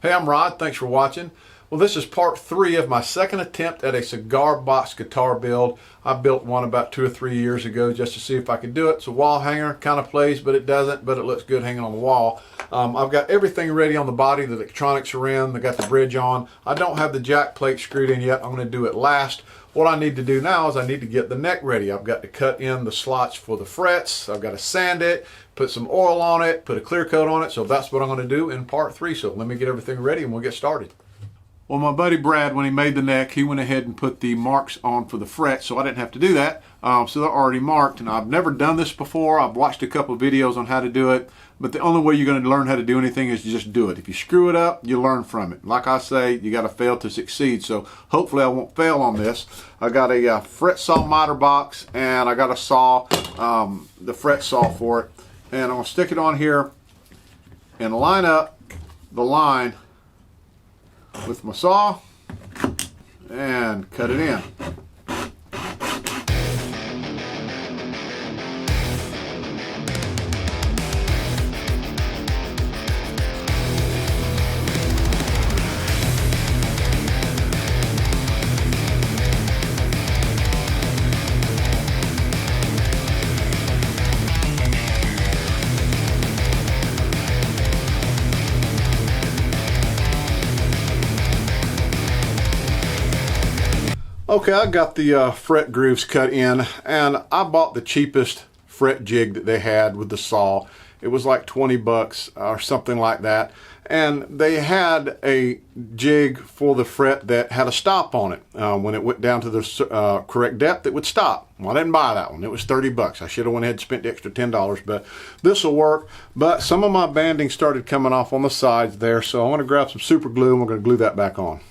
Hey, I'm Rod. Thanks for watching. Well, this is part 3 of my second attempt at a cigar box guitar build. I built one about 2 or 3 years ago just to see if I could do it. It's a wall hanger, kind of plays, but it doesn't, but it looks good hanging on the wall. I've got everything ready on the body. The electronics are in. I got the bridge on. I don't have the jack plate screwed in yet. I'm going to do it last. What I need to do now is I need to get the neck ready. I've got to cut in the slots for the frets. I've got to sand it, put some oil on it, put a clear coat on it. So that's what I'm going to do in part 3. So let me get everything ready and we'll get started. Well, my buddy Brad, when he made the neck, he went ahead and put the marks on for the frets, so I didn't have to do that. So they're already marked, and I've never done this before. I've watched a couple of videos on how to do it, but the only way you're going to learn how to do anything is to just do it. If you screw it up, you learn from it. Like I say, you got to fail to succeed, so hopefully I won't fail on this. I got a fret saw miter box, and I got a saw, the fret saw for it, and I'm going to stick it on here and line up the line with my saw and cut it in. Okay, I got the fret grooves cut in, and I bought the cheapest fret jig that they had with the saw. It was like 20 bucks or something like that, and they had a jig for the fret that had a stop on it. When it went down to the correct depth, it would stop. Well, I didn't buy that one. It was 30 bucks. I should have went ahead and spent the extra $10, but this will work. But some of my banding started coming off on the sides there, so I'm going to grab some super glue and we're going to glue that back on.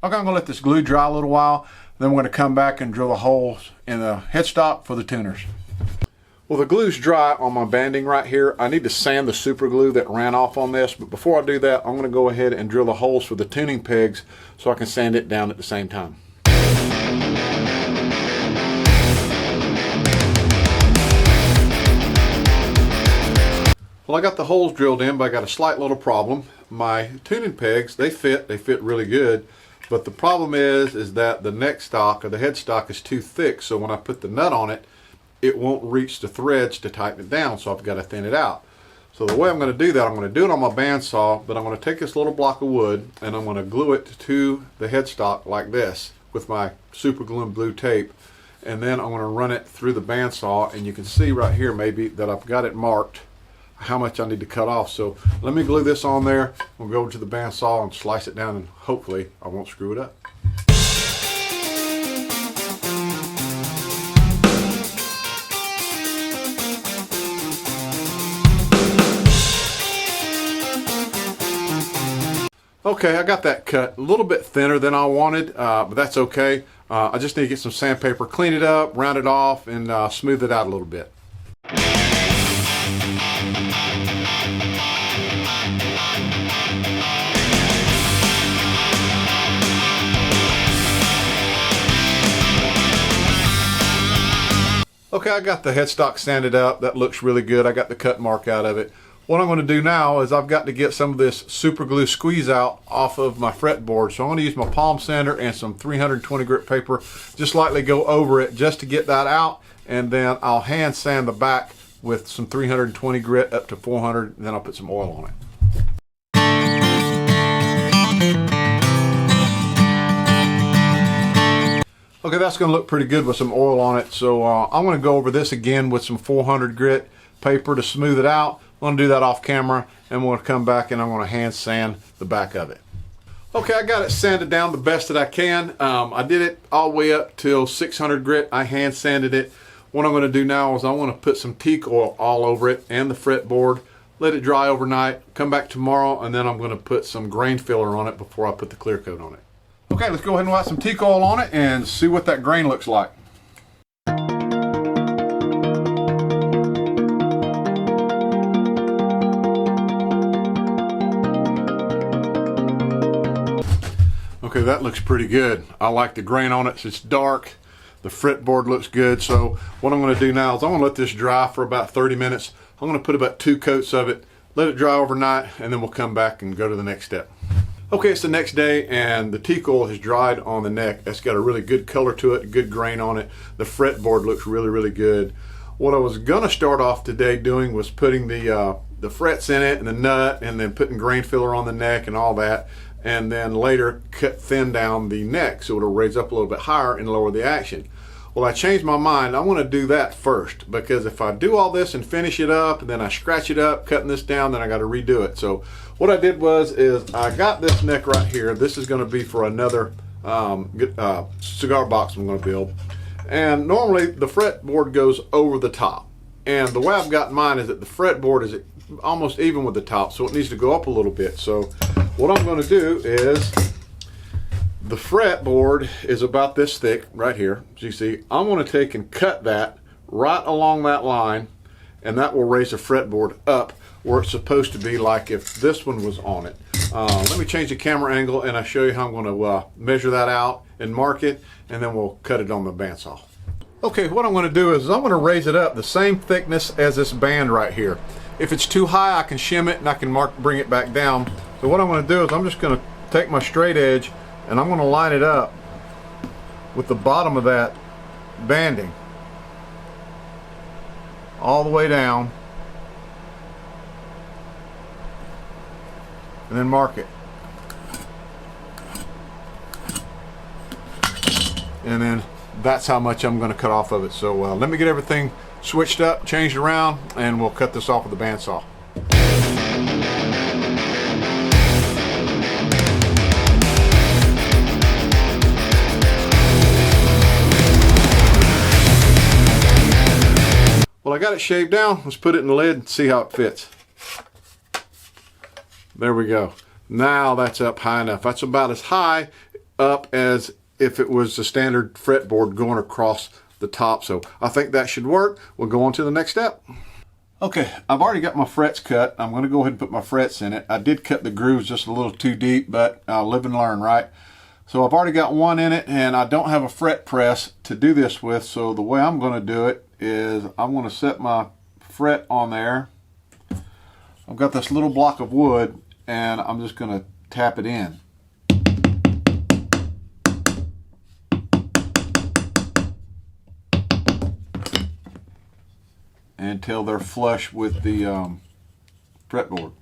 Okay, I'm going to let this glue dry a little while, then we're going to come back and drill the holes in the headstock for the tuners. Well, the glue's dry on my banding right here. I need to sand the super glue that ran off on this, but before I do that, I'm going to go ahead and drill the holes for the tuning pegs so I can sand it down at the same time. Well, I got the holes drilled in, but I got a slight little problem. My tuning pegs, they fit really good. But the problem is that the neck stock or the headstock is too thick, so when I put the nut on it, it won't reach the threads to tighten it down, so I've got to thin it out. So the way I'm going to do that, I'm going to do it on my bandsaw, but I'm going to take this little block of wood and I'm going to glue it to the headstock like this with my super glue and blue tape, and then I'm going to run it through the bandsaw, and you can see right here maybe that I've got it marked how much I need to cut off. So let me glue this on there. We'll go over to the bandsaw and slice it down, and hopefully I won't screw it up. Okay, I got that cut a little bit thinner than I wanted, but that's okay. I just need to get some sandpaper, clean it up, round it off, and smooth it out a little bit. Okay, I got the headstock sanded up. That looks really good. I got the cut mark out of it. What I'm going to do now is I've got to get some of this super glue squeeze out off of my fretboard. So I'm going to use my palm sander and some 320 grit paper, just lightly go over it just to get that out, and then I'll hand sand the back with some 320 grit up to 400, and then I'll put some oil on it. Okay, that's going to look pretty good with some oil on it. So I'm going to go over this again with some 400 grit paper to smooth it out. I'm going to do that off camera, and we're going to come back and I'm going to hand sand the back of it. Okay, I got it sanded down the best that I can. I did it all the way up till 600 grit. I hand sanded it. What I'm going to do now is I want to put some teak oil all over it and the fretboard, let it dry overnight, come back tomorrow, and then I'm going to put some grain filler on it before I put the clear coat on it. Okay, let's go ahead and light some teak oil on it and see what that grain looks like. Okay, that looks pretty good. I like the grain on it. It's dark. The fretboard looks good. So what I'm going to do now is I'm going to let this dry for about 30 minutes. I'm going to put about 2 coats of it, let it dry overnight, and then we'll come back and go to the next step. Okay, it's the next day and the teak oil has dried on the neck. It's got a really good color to it, good grain on it. The fretboard looks really, really good. What I was gonna start off today doing was putting the frets in it and the nut, and then putting grain filler on the neck and all that, and then later cut thin down the neck so it'll raise up a little bit higher and lower the action. Well, I changed my mind. I want to do that first, because if I do all this and finish it up and then I scratch it up, cutting this down, then I got to redo it. So what I did is I got this neck right here. This is going to be for another cigar box I'm going to build. And normally the fretboard goes over the top. And the way I've got mine is that the fretboard is almost even with the top, so it needs to go up a little bit. So what I'm going to do is, the fretboard is about this thick right here, as you see. I'm going to take and cut that right along that line, and that will raise the fretboard up where it's supposed to be, like if this one was on it. Let me change the camera angle and I'll show you how I'm going to measure that out and mark it, and then we'll cut it on the bandsaw. Okay, what I'm going to do is I'm going to raise it up the same thickness as this band right here. If it's too high, I can shim it and I can bring it back down. So what I'm going to do is I'm just going to take my straight edge and I'm going to line it up with the bottom of that banding all the way down, and then mark it. And then that's how much I'm going to cut off of it. So let me get everything switched up, changed around, and we'll cut this off with the bandsaw. Well, I got it shaved down. Let's put it in the lid and see how it fits. There we go. Now that's up high enough. That's about as high up as if it was the standard fretboard going across the top. So I think that should work. We'll go on to the next step. Okay, I've already got my frets cut. I'm going to go ahead and put my frets in it. I did cut the grooves just a little too deep, but I'll live and learn, right? So I've already got one in it, and I don't have a fret press to do this with. So the way I'm going to do it is I'm going to set my fret on there. I've got this little block of wood, and I'm just going to tap it in. Until they're flush with the fretboard.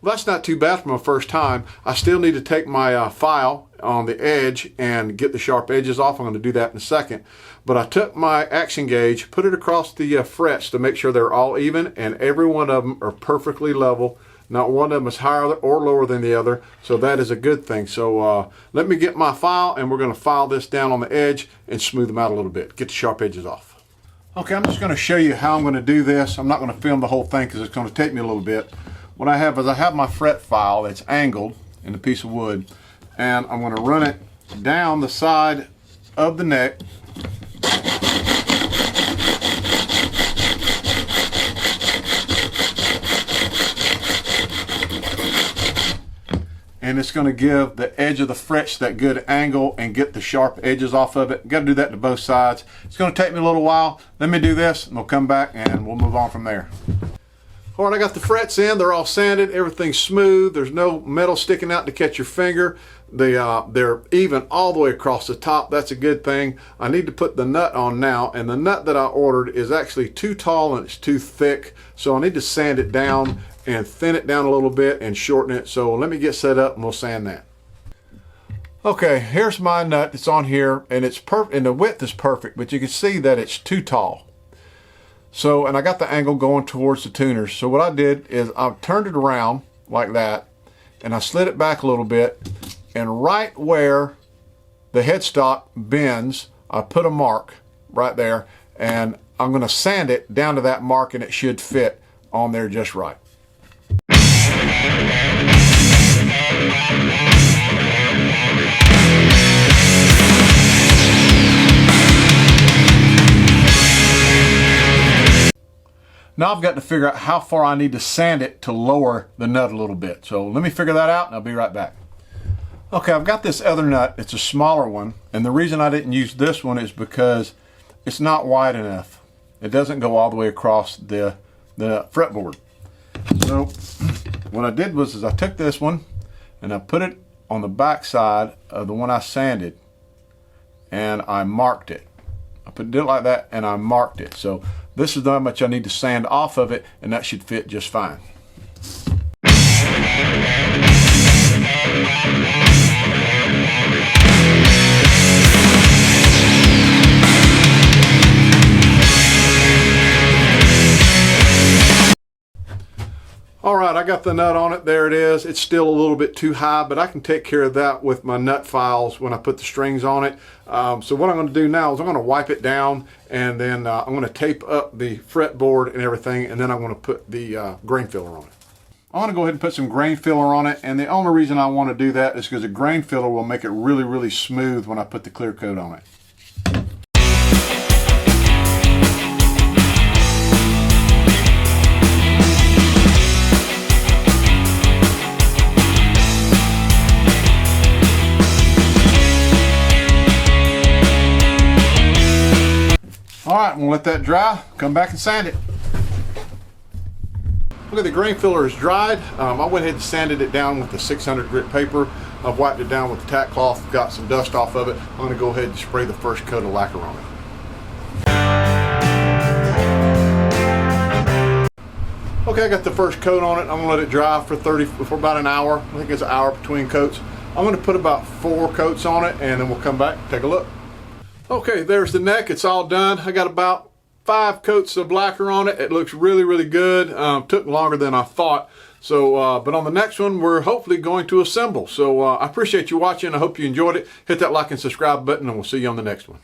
Well, that's not too bad for my first time. I still need to take my file on the edge and get the sharp edges off. I'm going to do that in a second. But I took my action gauge, put it across the frets to make sure they're all even, and every one of them are perfectly level. Not one of them is higher or lower than the other, so that is a good thing. So let me get my file, and we're going to file this down on the edge and smooth them out a little bit. Get the sharp edges off. Okay, I'm just going to show you how I'm going to do this. I'm not going to film the whole thing because it's going to take me a little bit. What I have is I have my fret file that's angled in a piece of wood, and I'm going to run it down the side of the neck. And it's going to give the edge of the frets that good angle and get the sharp edges off of it. Got to do that to both sides. It's going to take me a little while. Let me do this and we'll come back and we'll move on from there. All right, I got the frets in. They're all sanded. Everything's smooth. There's no metal sticking out to catch your finger. They're even all the way across the top. That's a good thing. I need to put the nut on now, and the nut that I ordered is actually too tall and it's too thick. So I need to sand it down and thin it down a little bit and shorten it. So let me get set up and we'll sand that. Okay, here's my nut. It's on here, and it's perfect, and the width is perfect, but you can see that it's too tall. So, and I got the angle going towards the tuners. So what I did is I turned it around like that, and I slid it back a little bit, and right where the headstock bends, I put a mark right there, and I'm going to sand it down to that mark, and it should fit on there just right. Now I've got to figure out how far I need to sand it to lower the nut a little bit. So let me figure that out and I'll be right back. Okay, I've got this other nut. It's a smaller one, and the reason I didn't use this one is because it's not wide enough. It doesn't go all the way across the fretboard. So what I did was I took this one and I put it on the back side of the one I sanded, and I marked it. I did it like that and I marked it. So this is how much I need to sand off of it, and that should fit just fine. All right, I got the nut on it. There it is. It's still a little bit too high, but I can take care of that with my nut files when I put the strings on it. So what I'm going to do now is I'm going to wipe it down, and then I'm going to tape up the fretboard and everything, and then I'm going to put the grain filler on it. I'm going to go ahead and put some grain filler on it, and the only reason I want to do that is because the grain filler will make it really, really smooth when I put the clear coat on it. All right, I'm gonna let that dry, come back and sand it. Look at the grain filler is dried. I went ahead and sanded it down with the 600 grit paper. I've wiped it down with the tack cloth, got some dust off of it. I'm gonna go ahead and spray the first coat of lacquer on it. Okay, I got the first coat on it. I'm gonna let it dry for about an hour. I think it's an hour between coats. I'm gonna put about 4 coats on it, and then we'll come back and take a look. Okay, there's the neck. It's all done. I got about 5 coats of lacquer on it. It looks really, really good. Took longer than I thought. So, but on the next one, we're hopefully going to assemble. So I appreciate you watching. I hope you enjoyed it. Hit that like and subscribe button, and we'll see you on the next one.